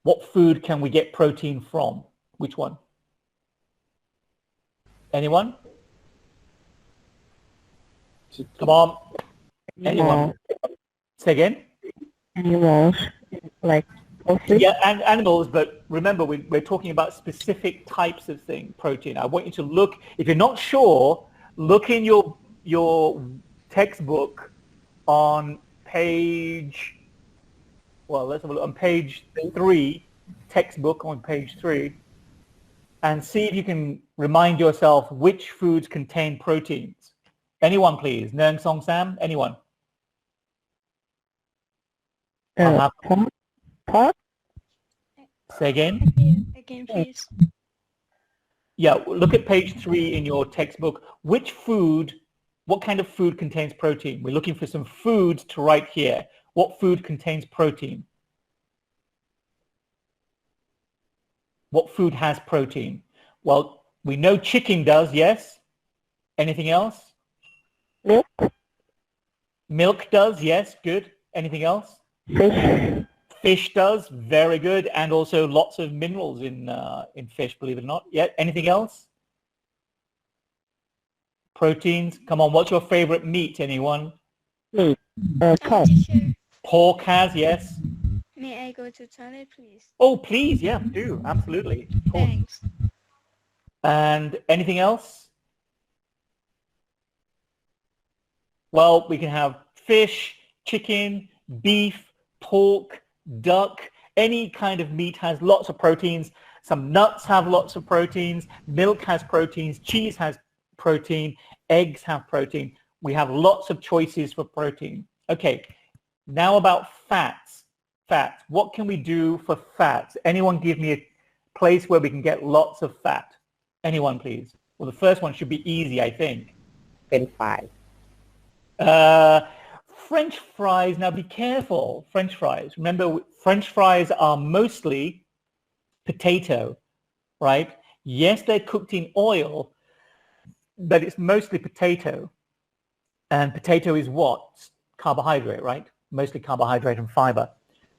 What food can we get protein from? Which one? Anyone? Come on. Anyone? Say again? Animals, like horses. Yeah, and animals, but remember, we're talking about specific types of protein. I want you to look, if you're not sure, look in your textbook on page, well, let's have a look, on page 3, textbook on page 3, and see if you can remind yourself which foods contain proteins. Anyone, please? Nern Song Sam? Anyone? Pork? Say again? Again, please. Yeah, look at page 3 in your textbook. Which food, what kind of food contains protein? We're looking for some foods to write here. What food contains protein? What food has protein? Well, we know chicken does, yes? Anything else? Milk? Milk does, yes, good. Anything else? Fish? Fish does, very good, and also lots of minerals in fish, believe it or not. Yeah, anything else? Proteins, come on, what's your favorite meat, anyone? Meat. Pork. Teacher, Pork has, yes. may I go to toilet, please? Oh, please, yeah, do, absolutely. Of course. Thanks. And anything else? Well, we can have fish, chicken, beef, pork, duck, any kind of meat has lots of proteins. Some nuts have lots of proteins. Milk has proteins. Cheese has protein. Eggs have protein. We have lots of choices for protein. Okay, now about fats. Fats. What can we do for fats? Anyone give me a place where we can get lots of fat? Anyone, please? Well, the first one should be easy, I think. French fries. French fries, now be careful, French fries. Remember, French fries are mostly potato, right? Yes, they're cooked in oil, but it's mostly potato. And potato is what? Carbohydrate, right? Mostly carbohydrate and fiber.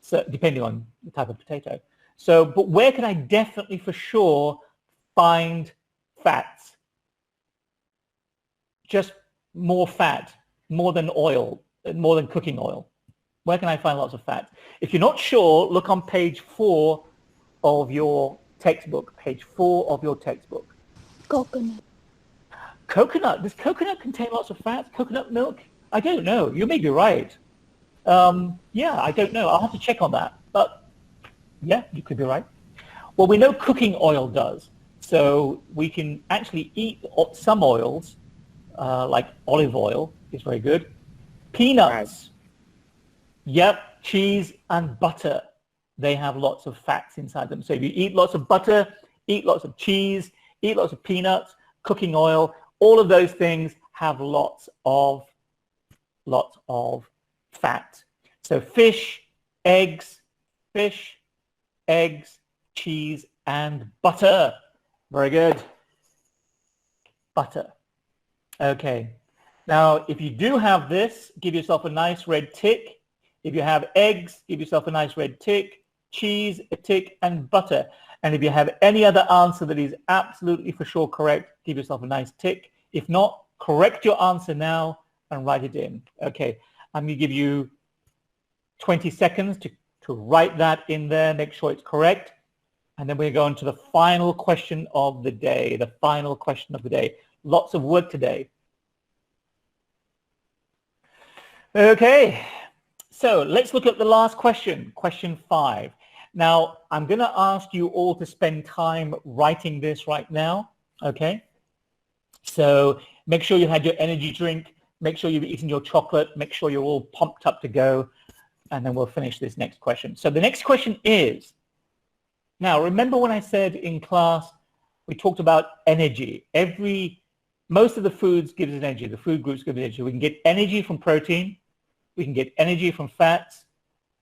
So depending on the type of potato. So, but where can I definitely for sure find fats? Just more fat, more than oil, more than cooking oil. Where can I find lots of fat? If you're not sure, look on page 4 of your textbook. Page 4 of your textbook. Coconut. Coconut. Does coconut contain lots of fat? Coconut milk? I don't know. You may be right. Yeah, I don't know. I'll have to check on that. But yeah, you could be right. Well, we know cooking oil does. So we can actually eat some oils, like olive oil is very good. Peanuts. Right. Yep, cheese and butter. They have lots of fats inside them. So if you eat lots of butter, eat lots of cheese, eat lots of peanuts, cooking oil, all of those things have lots of fat. So fish, eggs, cheese, and butter. Very good. Butter. Okay. Now, if you do have this, give yourself a nice red tick. If you have eggs, give yourself a nice red tick. Cheese, a tick, and butter. And if you have any other answer that is absolutely for sure correct, give yourself a nice tick. If not, correct your answer now and write it in. Okay, I'm going to give you 20 seconds to write that in there, make sure it's correct. And then we're going to the final question of the day, Lots of work today. Okay, so let's look at the last question, question 5. Now, I'm going to ask you all to spend time writing this right now, okay? So make sure you had your energy drink, make sure you've eaten your chocolate, make sure you're all pumped up to go, and then we'll finish this next question. So the next question is, now remember when I said in class, we talked about energy. Most of the foods give us energy, the food groups give us energy. We can get energy from protein, we can get energy from fats,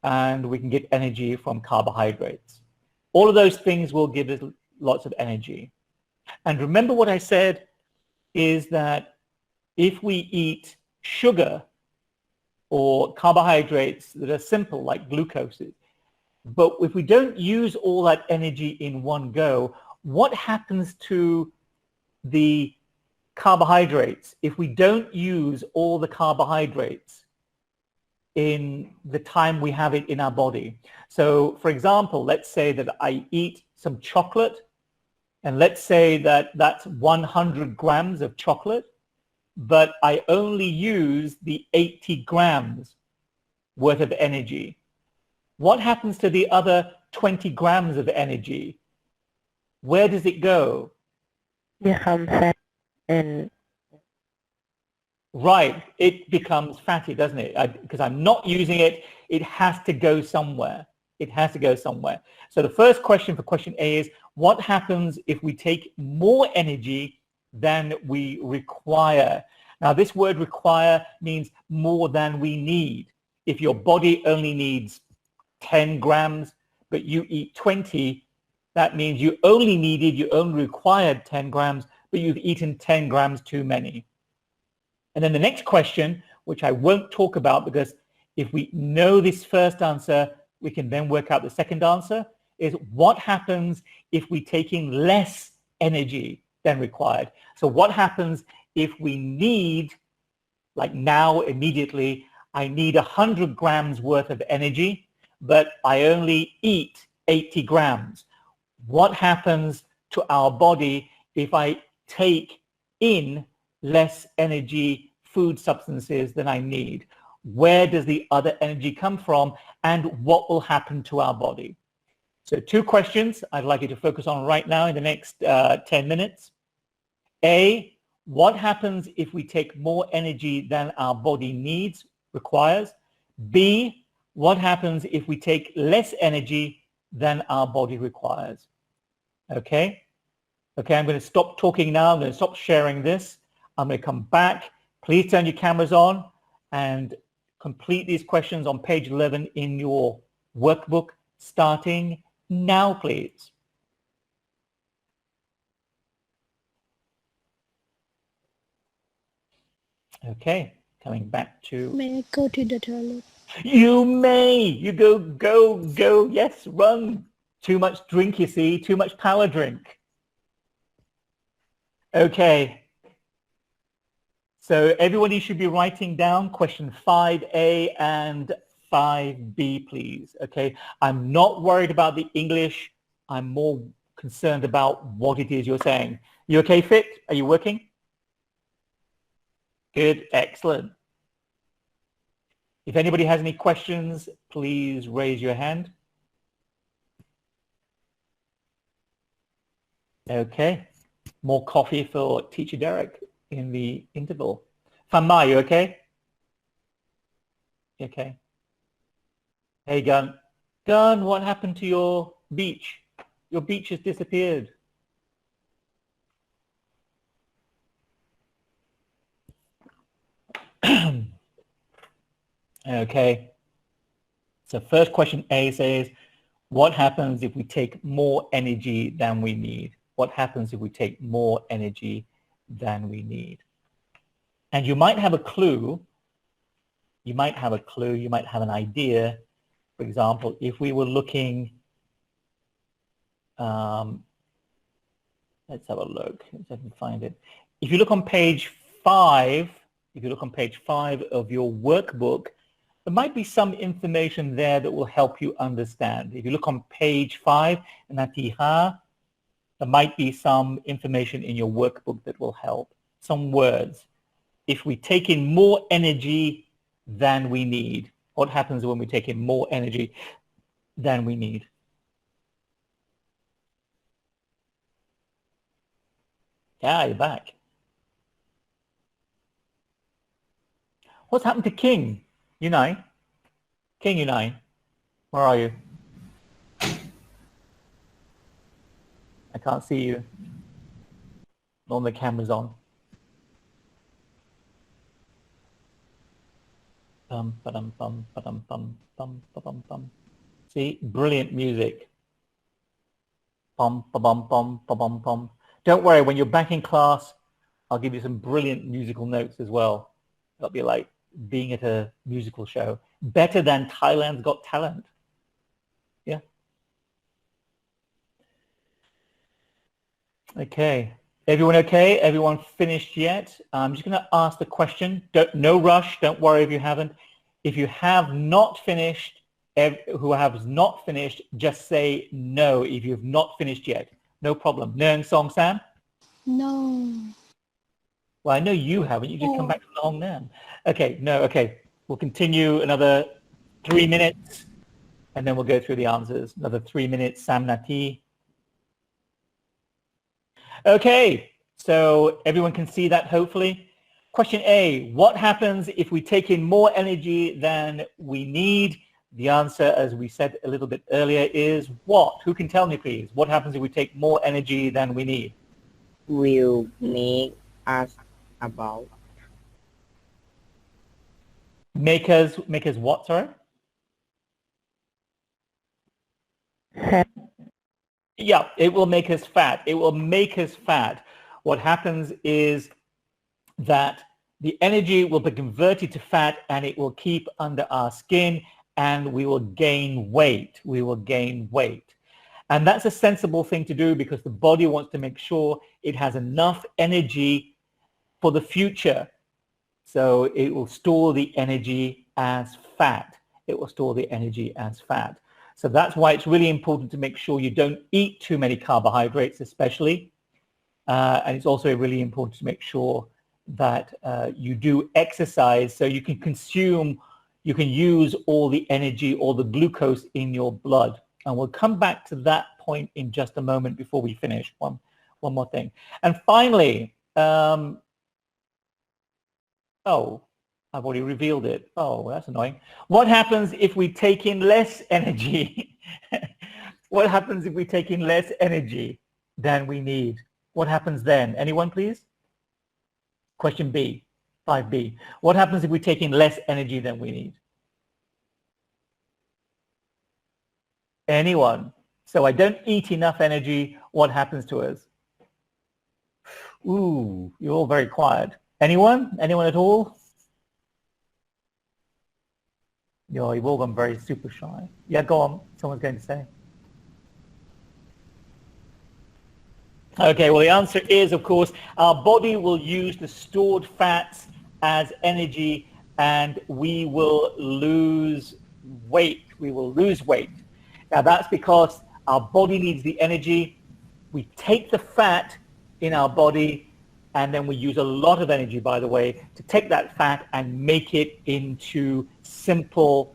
and we can get energy from carbohydrates. All of those things will give us lots of energy. And remember what I said is that if we eat sugar or carbohydrates that are simple like glucose, But if we don't use all that energy in one go, what happens to the carbohydrates if we don't use all the carbohydrates in the time we have it in our body? So for example, let's say that I eat some chocolate, and let's say that that's 100 grams of chocolate, but I only use the 80 grams worth of energy. What happens to the other 20 grams of energy? Where does it go? Become fat and Right, it becomes fatty, doesn't it? Because I'm not using it, it has to go somewhere. It has to go somewhere. So the first question for question A is, what happens if we take more energy than we require? Now, this word require means more than we need. If your body only needs 10 grams, but you eat 20, that means you only required 10 grams, but you've eaten 10 grams too many. And then the next question, which I won't talk about because if we know this first answer, we can then work out the second answer, is what happens if we take in less energy than required? So what happens if we need, like now, immediately, I need 100 grams worth of energy, but I only eat 80 grams. What happens to our body if I take in less energy food substances than I need? Where does the other energy come from, and what will happen to our body? So 2 questions I'd like you to focus on right now in the next 10 minutes. A, what happens if we take more energy than our body needs, requires? B, what happens if we take less energy than our body requires? Okay? Okay, I'm going to stop talking now. I'm going to stop sharing this. I'm going to come back. Please turn your cameras on and complete these questions on page 11 in your workbook, starting now, please. Okay, coming back to... May I go to the toilet? You may. You go. Yes, run. Too much drink, you see. Too much power drink. Okay. So everybody should be writing down question 5A and 5B, please. Okay. I'm not worried about the English. I'm more concerned about what it is you're saying. You okay, Fit? Are you working? Good. Excellent. If anybody has any questions, please raise your hand. Okay. More coffee for Teacher Derek in the interval. Fanma, you okay? Okay. Hey, Gun. Gun, what happened to your beach? Your beach has disappeared. Okay. So first question A says, what happens if we take more energy than we need? What happens if we take more energy than we need? And you might have a clue. You might have a clue. You might have an idea. For example, if we were looking, let's have a look. Let's see if I can find it. If you look on page 5, of your workbook, there might be some information there that will help you understand. If you look on page 5, Natiha, there might be some information in your workbook that will help. Some words. If we take in more energy than we need, what happens when we take in more energy than we need? Yeah, you're back. What's happened to King? Unai? King Unai, where are you? I can't see you. On the camera's on. Bum, ba-dum, bum, ba-dum, bum, bum, ba-bum, bum. See, brilliant music. Bum, ba-bum, bum, ba-bum, bum. Don't worry, when you're back in class, I'll give you some brilliant musical notes as well. It'll be like being at a musical show. Better than Thailand's Got Talent. Yeah. Okay. Everyone okay? Everyone finished yet? I'm just going to ask the question. No rush. Don't worry if you haven't. If you have not finished, who has not finished, just say no if you've not finished yet. No problem. Nern Song Sam? No. Well, I know you haven't. You just come Oh. back from the Hong Nam. Okay, no, okay. We'll continue another 3 minutes, and then we'll go through the answers. Another 3 minutes, Sam Nati. Okay, so everyone can see that, hopefully. Question A, what happens if we take in more energy than we need? The answer, as we said a little bit earlier, is what? Who can tell me, please? What happens if we take more energy than we need? Will make us about Make us what, sorry? fat, Yeah, it will make us fat. It will make us fat. What happens is that the energy will be converted to fat and it will keep under our skin and we will gain weight. We will gain weight. And that's a sensible thing to do because the body wants to make sure it has enough energy for the future. So it will store the energy as fat. It will store the energy as fat. So that's why it's really important to make sure you don't eat too many carbohydrates, especially. And it's also really important to make sure that you do exercise so you can use all the energy or the glucose in your blood. And we'll come back to that point in just a moment before we finish. One more thing. And finally, oh, I've already revealed it. Oh, that's annoying. What happens if we take in less energy? What happens if we take in less energy than we need? What happens then? Anyone, please? Question B, 5B. What happens if we take in less energy than we need? Anyone? So I don't eat enough energy. What happens to us? Ooh, you're all very quiet. Anyone? Anyone at all? You've all gone very super shy. Yeah, go on. Someone's going to say. Okay, well, the answer is, of course, our body will use the stored fats as energy and we will lose weight. We will lose weight. Now, that's because our body needs the energy. We take the fat in our body and then we use a lot of energy, by the way, to take that fat and make it into simple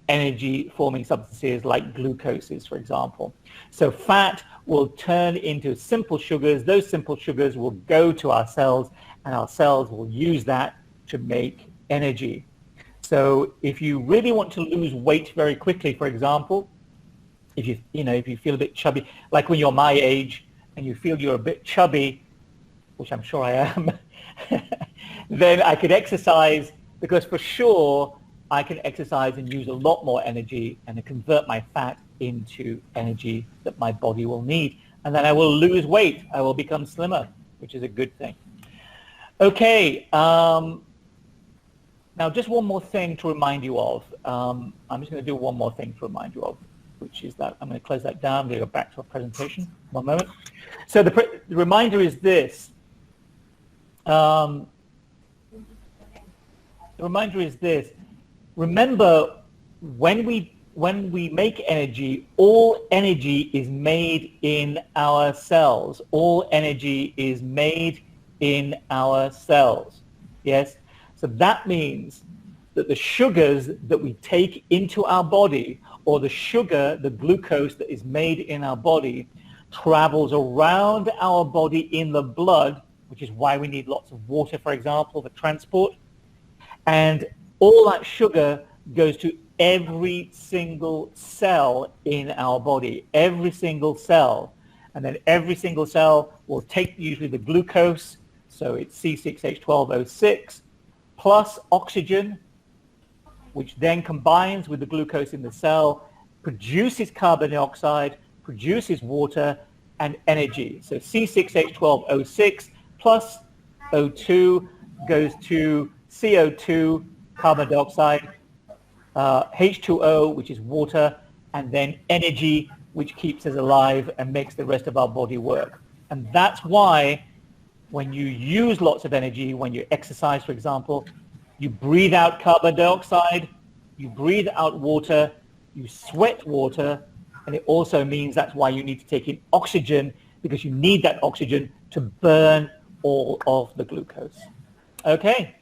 energy forming substances like glucoses, for example. So fat will turn into simple sugars. Those simple sugars will go to our cells and our cells will use that to make energy. So if you really want to lose weight very quickly, for example, if you feel a bit chubby, like when you're my age and you feel you're a bit chubby, which I'm sure I am, then I could exercise because for sure I can exercise and use a lot more energy and convert my fat into energy that my body will need. And then I will lose weight. I will become slimmer, which is a good thing. Okay. Now, just one more thing to remind you of. I'm just going to do one more thing to remind you of, which is that I'm going to close that down. I'm going to go back to our presentation. One moment. So the reminder is this. The reminder is this. Remember, when we make energy, all energy is made in our cells. All energy is made in our cells. Yes? So that means that the sugars that we take into our body, or the sugar, the glucose that is made in our body, travels around our body in the blood, which is why we need lots of water, for example, for transport. And all that sugar goes to every single cell in our body, every single cell. And then every single cell will take usually the glucose, so it's C6H12O6, plus oxygen, which then combines with the glucose in the cell, produces carbon dioxide, produces water, and energy. So C6H12O6 plus O2 goes to CO2, carbon dioxide, H2O, which is water, and then energy, which keeps us alive and makes the rest of our body work. And that's why when you use lots of energy, when you exercise, for example, you breathe out carbon dioxide, you breathe out water, you sweat water, and it also means that's why you need to take in oxygen, because you need that oxygen to burn all of the glucose. Okay,